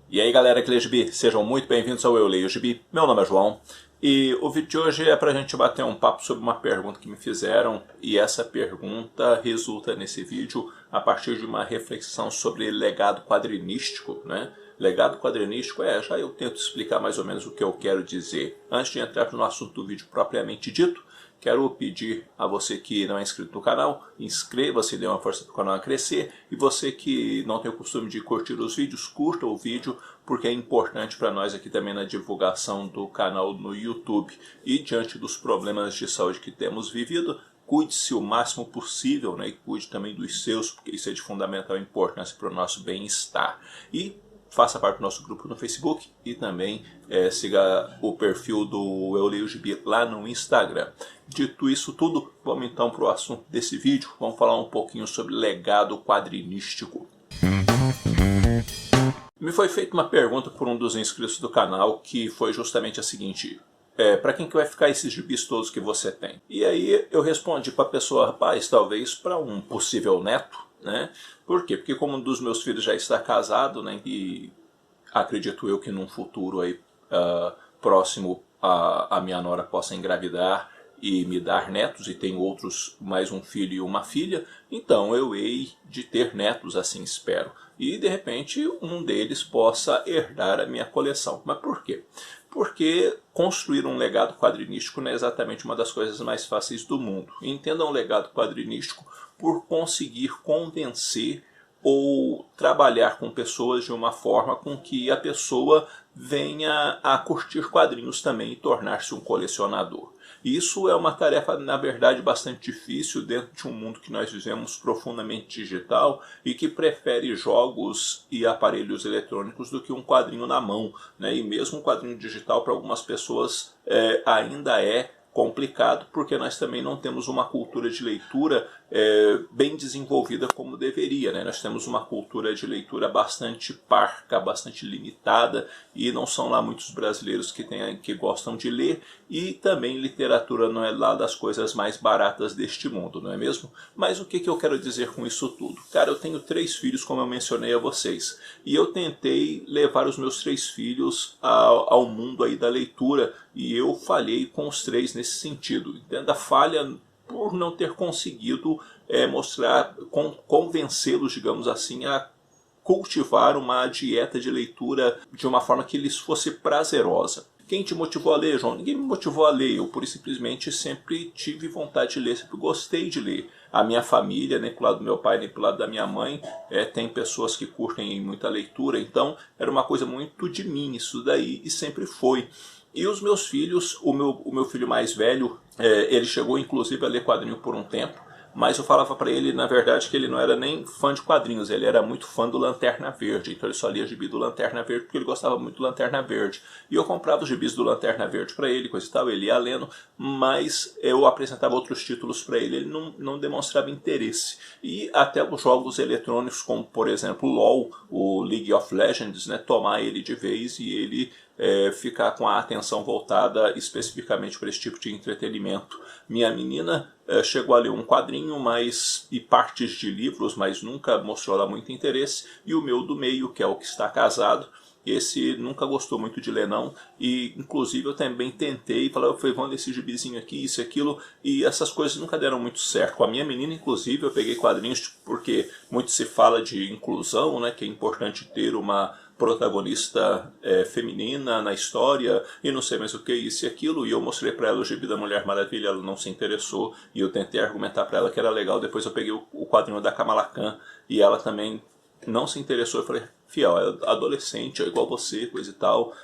E aí galera que lê gibi, sejam muito bem-vindos ao Eu Leio Gibi, meu nome é João e o vídeo de hoje é pra gente bater um papo sobre uma pergunta que me fizeram e essa pergunta resulta nesse vídeo a partir de uma reflexão sobre legado quadrinístico, né? Legado quadrinístico já eu tento explicar mais ou menos o que eu quero dizer. Antes de entrar no assunto do vídeo propriamente dito, quero pedir a você que não é inscrito no canal, inscreva-se, dê uma força para o canal a crescer. E você que não tem o costume de curtir os vídeos, curta o vídeo, porque é importante para nós aqui também na divulgação do canal no YouTube. E diante dos problemas de saúde que temos vivido, cuide-se o máximo possível, né? E cuide também dos seus, porque isso é de fundamental importância para o nosso bem-estar. E faça parte do nosso grupo no Facebook e também siga o perfil do Eu Leio Gibi lá no Instagram. Dito isso tudo, vamos então para o assunto desse vídeo. Vamos falar um pouquinho sobre legado quadrinístico. Me foi feita uma pergunta por um dos inscritos do canal que foi justamente a seguinte: para quem que vai ficar esses gibis todos que você tem? E aí eu respondi para a pessoa: rapaz, talvez para um possível neto, né? Por quê? Porque como um dos meus filhos já está casado, né, e acredito eu que num futuro aí, próximo a minha nora possa engravidar e me dar netos, e tem outros, mais um filho e uma filha, então eu hei de ter netos, assim espero. E de repente um deles possa herdar a minha coleção. Mas por quê? Porque construir um legado quadrinístico não é exatamente uma das coisas mais fáceis do mundo. Entenda um legado quadrinístico por conseguir convencer ou trabalhar com pessoas de uma forma com que a pessoa venha a curtir quadrinhos também e tornar-se um colecionador. Isso é uma tarefa, na verdade, bastante difícil dentro de um mundo que nós vivemos profundamente digital e que prefere jogos e aparelhos eletrônicos do que um quadrinho na mão, né? E mesmo um quadrinho digital para algumas pessoas ainda é complicado, porque nós também não temos uma cultura de leitura bem desenvolvida como deveria, né? Nós temos uma cultura de leitura bastante parca, bastante limitada, e não são lá muitos brasileiros que gostam de ler, e também literatura não é lá das coisas mais baratas deste mundo, não é mesmo? Mas o que eu quero dizer com isso tudo? Cara, eu tenho 3 filhos, como eu mencionei a vocês, e eu tentei levar os meus 3 filhos ao mundo aí da leitura, e eu falhei com os 3 nesse sentido. Entenda a falha por não ter conseguido convencê-los, digamos assim, a cultivar uma dieta de leitura de uma forma que lhes fosse prazerosa. Quem te motivou a ler, João? Ninguém me motivou a ler, eu pura e simplesmente sempre tive vontade de ler, sempre gostei de ler. A minha família, nem pro lado do meu pai, nem pro lado da minha mãe, tem pessoas que curtem muita leitura, então era uma coisa muito de mim isso daí, e sempre foi. E os meus filhos, o meu filho mais velho, ele chegou inclusive a ler quadrinho por um tempo, mas eu falava para ele, na verdade, que ele não era nem fã de quadrinhos, ele era muito fã do Lanterna Verde, então ele só lia gibi do Lanterna Verde porque ele gostava muito do Lanterna Verde. E eu comprava os gibis do Lanterna Verde para ele, coisa e tal, ele ia lendo, mas eu apresentava outros títulos para ele, ele não demonstrava interesse. E até os jogos eletrônicos, como por exemplo o LoL, o League of Legends, né, tomar ele de vez e ele ficar com a atenção voltada especificamente para esse tipo de entretenimento. Minha menina chegou a ler um quadrinho e partes de livros, mas nunca mostrou lá muito interesse. E o meu do meio, que é o que está casado, esse nunca gostou muito de ler não, e inclusive eu também tentei, falei, vamos ler esse gibizinho aqui, isso e aquilo, e essas coisas nunca deram muito certo. Com a minha menina, inclusive, eu peguei quadrinhos, porque muito se fala de inclusão, né, que é importante ter uma protagonista feminina na história, e não sei mais o que, isso e aquilo, e eu mostrei para ela o gibi da Mulher Maravilha, ela não se interessou, e eu tentei argumentar para ela que era legal, depois eu peguei o quadrinho da Kamala Khan, e ela também não se interessou. Eu falei, fiel, é adolescente, é igual você, coisa e tal,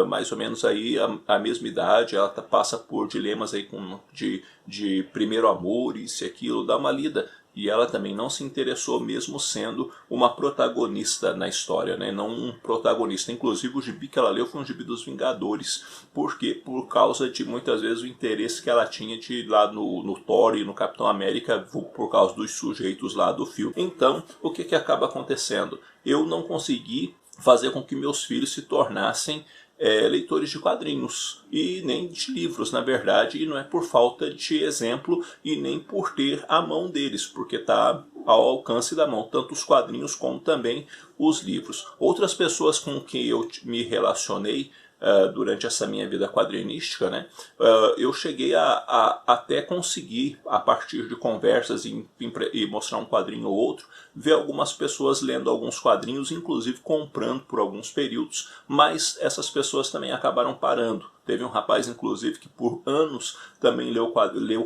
mais ou menos aí a mesma idade, ela passa por dilemas aí de primeiro amor, isso e aquilo, dá uma lida. E ela também não se interessou, mesmo sendo uma protagonista na história, né? Não um protagonista. Inclusive o gibi que ela leu foi um gibi dos Vingadores. Por quê? Por causa de muitas vezes o interesse que ela tinha de lá no Thor e no Capitão América, por causa dos sujeitos lá do filme. Então, o que acaba acontecendo? Eu não consegui fazer com que meus filhos se tornassem leitores de quadrinhos e nem de livros, na verdade, e não é por falta de exemplo e nem por ter a mão deles, porque tá ao alcance da mão, tanto os quadrinhos como também os livros. Outras pessoas com quem eu me relacionei durante essa minha vida quadrinística, né, eu cheguei a até conseguir, a partir de conversas e mostrar um quadrinho ou outro, ver algumas pessoas lendo alguns quadrinhos, inclusive comprando por alguns períodos, mas essas pessoas também acabaram parando. Teve um rapaz, inclusive, que por anos também leu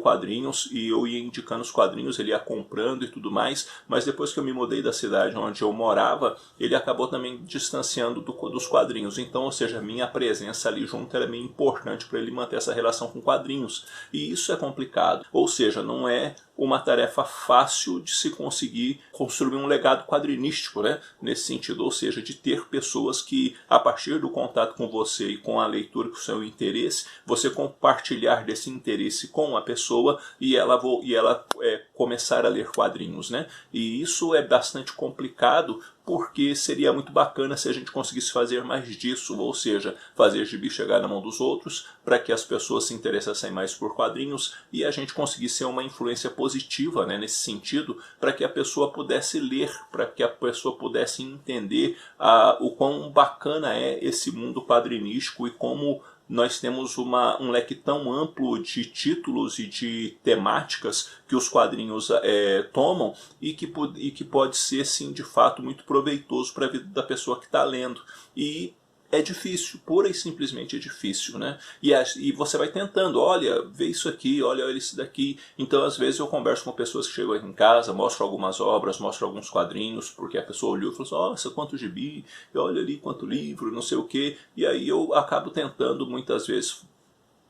quadrinhos, e eu ia indicando os quadrinhos, ele ia comprando e tudo mais, mas depois que eu me mudei da cidade onde eu morava, ele acabou também distanciando dos quadrinhos. Então, ou seja, a minha presença ali junto era meio importante para ele manter essa relação com quadrinhos. E isso é complicado. Ou seja, não é uma tarefa fácil de se conseguir construir um legado quadrinístico, né? Nesse sentido, ou seja, de ter pessoas que, a partir do contato com você e com a leitura, com o seu interesse, você compartilhar desse interesse com a pessoa e ela começar a ler quadrinhos, né? E isso é bastante complicado, porque seria muito bacana se a gente conseguisse fazer mais disso, ou seja, fazer gibi chegar na mão dos outros, para que as pessoas se interessassem mais por quadrinhos e a gente conseguisse ser uma influência positiva, né, nesse sentido, para que a pessoa pudesse ler, para que a pessoa pudesse entender o quão bacana é esse mundo quadrinístico e como nós temos um leque tão amplo de títulos e de temáticas que os quadrinhos tomam e que pode ser, sim, de fato, muito proveitoso para a vida da pessoa que está lendo. E é difícil, pura e simplesmente é difícil, né? E você vai tentando, olha, vê isso aqui, olha isso daqui. Então, às vezes, eu converso com pessoas que chegam aqui em casa, mostro algumas obras, mostro alguns quadrinhos, porque a pessoa olhou e falou assim, nossa, quanto gibi, olha ali quanto livro, não sei o quê. E aí eu acabo tentando, muitas vezes,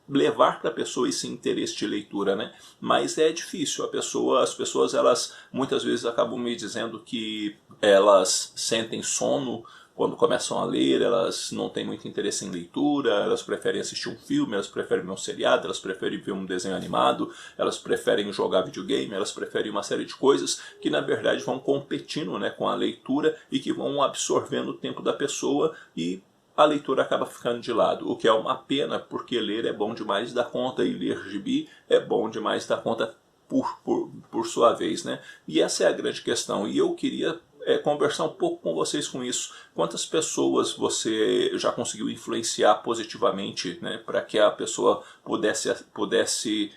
levar para a pessoa esse interesse de leitura, né? Mas é difícil. As pessoas, elas muitas vezes acabam me dizendo que elas sentem sono quando começam a ler, elas não têm muito interesse em leitura, elas preferem assistir um filme, elas preferem ver um seriado, elas preferem ver um desenho animado, elas preferem jogar videogame, elas preferem uma série de coisas que na verdade vão competindo, né, com a leitura e que vão absorvendo o tempo da pessoa e a leitura acaba ficando de lado, o que é uma pena, porque ler é bom demais da conta e ler gibi é bom demais da conta por sua vez, né? E essa é a grande questão, e eu queria conversar um pouco com vocês com isso. Quantas pessoas você já conseguiu influenciar positivamente, né, para que a pessoa pudesse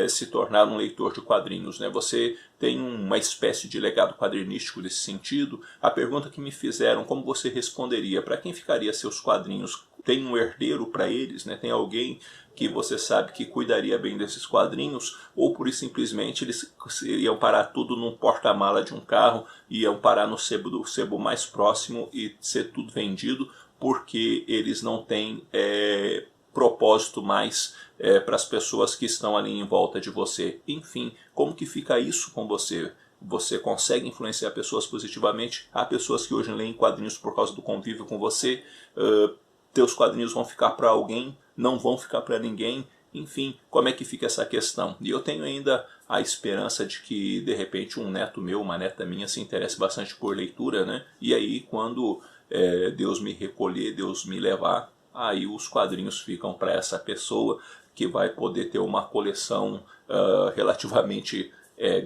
se tornar um leitor de quadrinhos, né? Você tem uma espécie de legado quadrinístico nesse sentido? A pergunta que me fizeram, como você responderia? Para quem ficaria seus quadrinhos? Tem um herdeiro para eles, né? Tem alguém que você sabe que cuidaria bem desses quadrinhos? Ou por simplesmente eles iam parar tudo num porta-mala de um carro, iam parar no sebo mais próximo e ser tudo vendido, porque eles não têm propósito mais para as pessoas que estão ali em volta de você? Enfim, como que fica isso com você? Você consegue influenciar pessoas positivamente? Há pessoas que hoje leem quadrinhos por causa do convívio com você? Teus quadrinhos vão ficar para alguém? Não vão ficar para ninguém? Enfim, como é que fica essa questão? E eu tenho ainda a esperança de que, de repente, um neto meu, uma neta minha, se interesse bastante por leitura, né? E aí, quando Deus me recolher, Deus me levar, aí os quadrinhos ficam para essa pessoa que vai poder ter uma coleção relativamente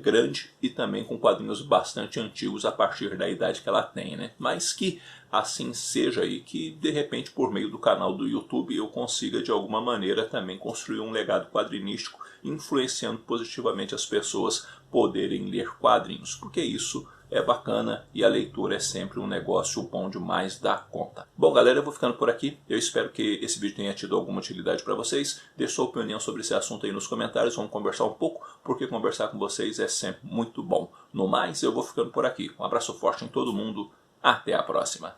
grande e também com quadrinhos bastante antigos a partir da idade que ela tem, né? Mas que assim seja, e que de repente por meio do canal do YouTube eu consiga de alguma maneira também construir um legado quadrinístico, influenciando positivamente as pessoas poderem ler quadrinhos, porque isso é bacana e a leitura é sempre um negócio bom demais da conta. Bom, galera, eu vou ficando por aqui. Eu espero que esse vídeo tenha tido alguma utilidade para vocês. Deixe sua opinião sobre esse assunto aí nos comentários. Vamos conversar um pouco, porque conversar com vocês é sempre muito bom. No mais, eu vou ficando por aqui. Um abraço forte em todo mundo. Até a próxima.